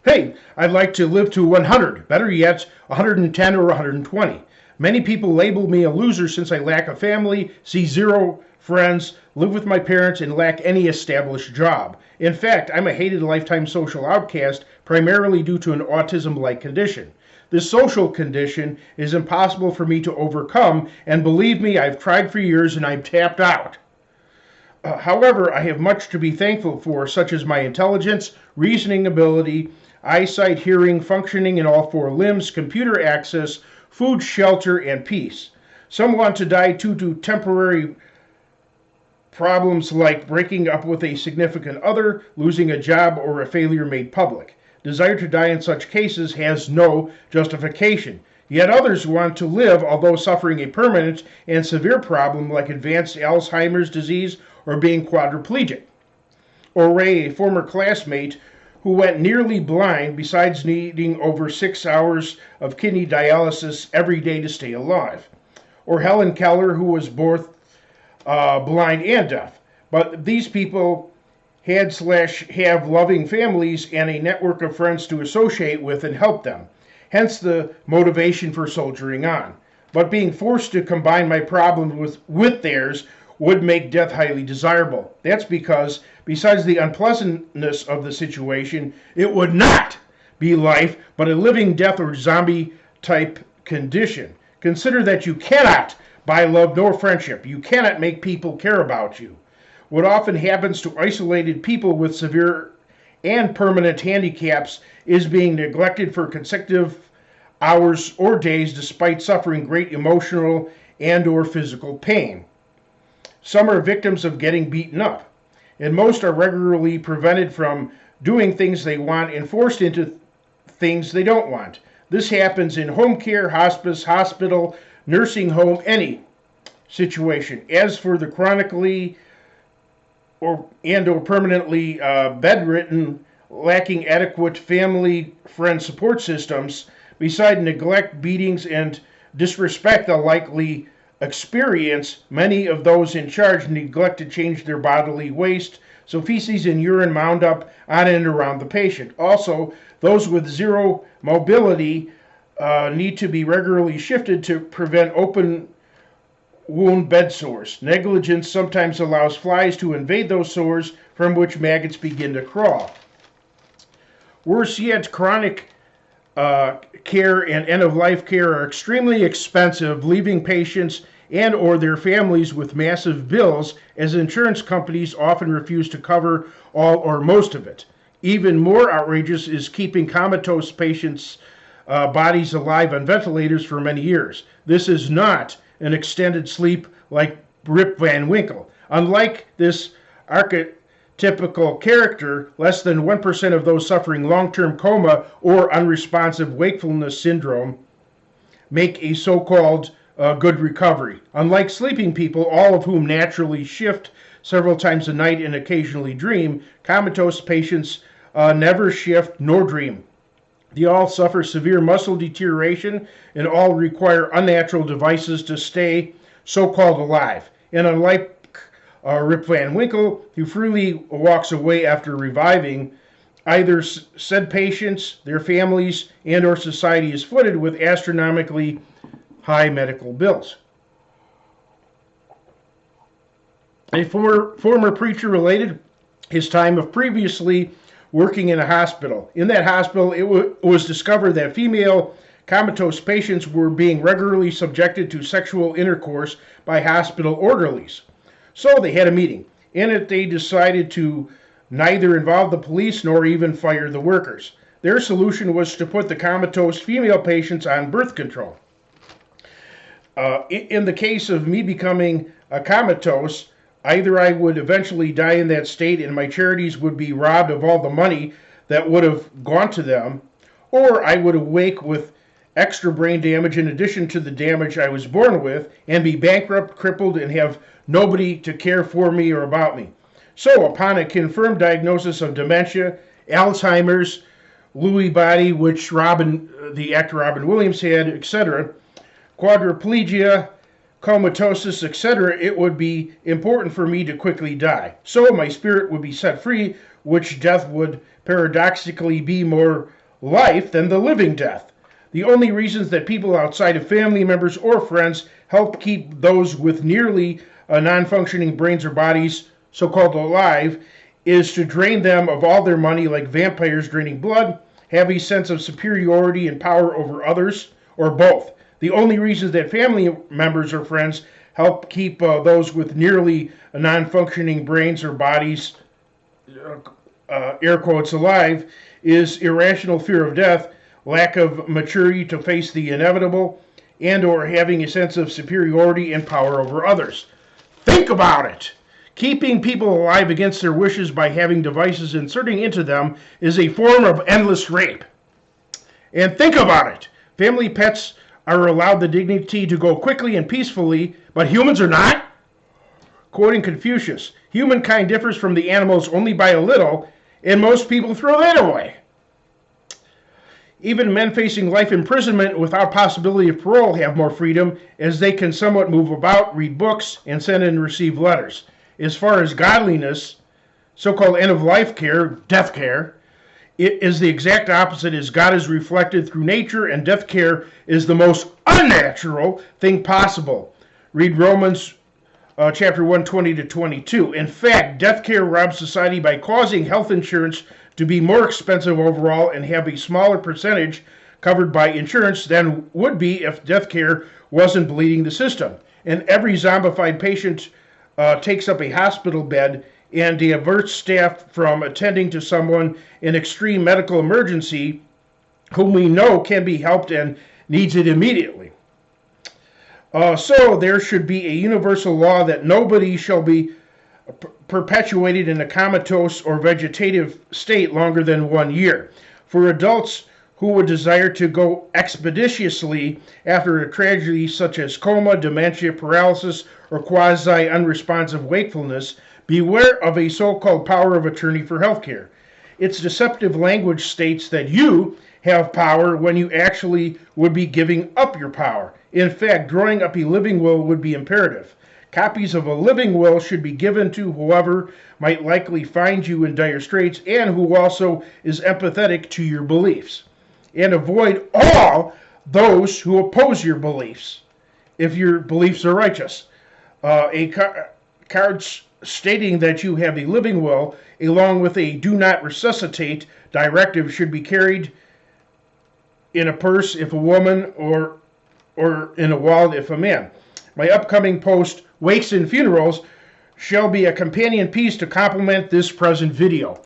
Hey, I'd like to live to 100, better yet, 110 or 120. Many people label me a loser since I lack a family, see zero friends, live with my parents, and lack any established job. In fact, I'm a hated lifetime social outcast primarily due to an autism like condition. This social condition is impossible for me to overcome, and believe me, I've tried for years and I've tapped out. However, I have much to be thankful for, such as my intelligence, reasoning ability, eyesight, hearing, functioning in all four limbs, computer access, food, shelter, and peace. Some want to die due to temporary problems like breaking up with a significant other, losing a job, or a failure made public. Desire to die in such cases has no justification. Yet others want to live, although suffering a permanent and severe problem like advanced Alzheimer's disease or being quadriplegic. Or Ray, a former classmate who went nearly blind besides needing over 6 hours of kidney dialysis every day to stay alive. Or Helen Keller, who was both blind and deaf. But these people had/have loving families and a network of friends to associate with and help them. Hence the motivation for soldiering on. But being forced to combine my problems with theirs would make death highly desirable. That's because, besides the unpleasantness of the situation, it would not be life, but a living death or zombie type condition. Consider that you cannot buy love nor friendship. You cannot make people care about you. What often happens to isolated people with severe and permanent handicaps is being neglected for consecutive hours or days despite suffering great emotional and or physical pain. Some are victims of getting beaten up, and most are regularly prevented from doing things they want and forced into things they don't want. This happens in home care, hospice, hospital, nursing home, any situation. As for the chronically or permanently bedridden, lacking adequate family friend support systems, beside neglect, beatings, and disrespect they'll likely experience, many of those in charge neglect to change their bodily waste, so feces and urine mound up on and around the patient. Also, those with zero mobility need to be regularly shifted to prevent open wound bed sores. Negligence sometimes allows flies to invade those sores from which maggots begin to crawl. Worse yet, chronic care and end-of-life care are extremely expensive, leaving patients and or their families with massive bills as insurance companies often refuse to cover all or most of it. Even more outrageous is keeping comatose patients' bodies alive on ventilators for many years. This is not an extended sleep like Rip Van Winkle. Unlike this archetypical character, less than 1% of those suffering long-term coma or unresponsive wakefulness syndrome make a so-called good recovery. Unlike sleeping people, all of whom naturally shift several times a night and occasionally dream, comatose patients never shift nor dream. They all suffer severe muscle deterioration and all require unnatural devices to stay so-called alive. And unlike Rip Van Winkle, who freely walks away after reviving, either said patients, their families, and or society is flooded with astronomically high medical bills. A former preacher related his time of previously working in a hospital. In that hospital, it was discovered that female comatose patients were being regularly subjected to sexual intercourse by hospital orderlies. So they had a meeting. In it, they decided to neither involve the police nor even fire the workers. Their solution was to put the comatose female patients on birth control. In the case of me becoming a comatose, either I would eventually die in that state and my charities would be robbed of all the money that would have gone to them, or I would awake with extra brain damage in addition to the damage I was born with and be bankrupt, crippled, and have nobody to care for me or about me. So, upon a confirmed diagnosis of dementia, Alzheimer's, Lewy body, which the actor Robin Williams had, etc., quadriplegia, comatosis, etc., it would be important for me to quickly die. So my spirit would be set free, which death would paradoxically be more life than the living death. The only reasons that people outside of family members or friends help keep those with nearly non-functioning brains or bodies, so-called alive, is to drain them of all their money like vampires draining blood, have a sense of superiority and power over others, or both. The only reasons that family members or friends help keep those with nearly non-functioning brains or bodies, air quotes, alive, is irrational fear of death, lack of maturity to face the inevitable, and or having a sense of superiority and power over others. Think about it! Keeping people alive against their wishes by having devices inserting into them is a form of endless rape. And think about it! Family pets are allowed the dignity to go quickly and peacefully, but humans are not? Quoting Confucius, humankind differs from the animals only by a little, and most people throw that away. Even men facing life imprisonment without possibility of parole have more freedom, as they can somewhat move about, read books, and send and receive letters. As far as godliness, so-called end-of-life care, death care, it is the exact opposite, as God is reflected through nature, and death care is the most unnatural thing possible. Read Romans chapter 120 to 22. In fact, death care robs society by causing health insurance to be more expensive overall and have a smaller percentage covered by insurance than would be if death care wasn't bleeding the system. And every zombified patient takes up a hospital bed and diverts staff from attending to someone in extreme medical emergency whom we know can be helped and needs it immediately. So there should be a universal law that nobody shall be perpetuated in a comatose or vegetative state longer than 1 year. For adults who would desire to go expeditiously after a tragedy such as coma, dementia, paralysis, or quasi-unresponsive wakefulness, beware of a so-called power of attorney for healthcare. Its deceptive language states that you have power when you actually would be giving up your power. In fact, drawing up a living will would be imperative. Copies of a living will should be given to whoever might likely find you in dire straits and who also is empathetic to your beliefs. And avoid all those who oppose your beliefs, if your beliefs are righteous. Cards stating that you have a living will, along with a do not resuscitate directive, should be carried in a purse if a woman, or in a wallet if a man. My upcoming post, Wakes and Funerals, shall be a companion piece to complement this present video.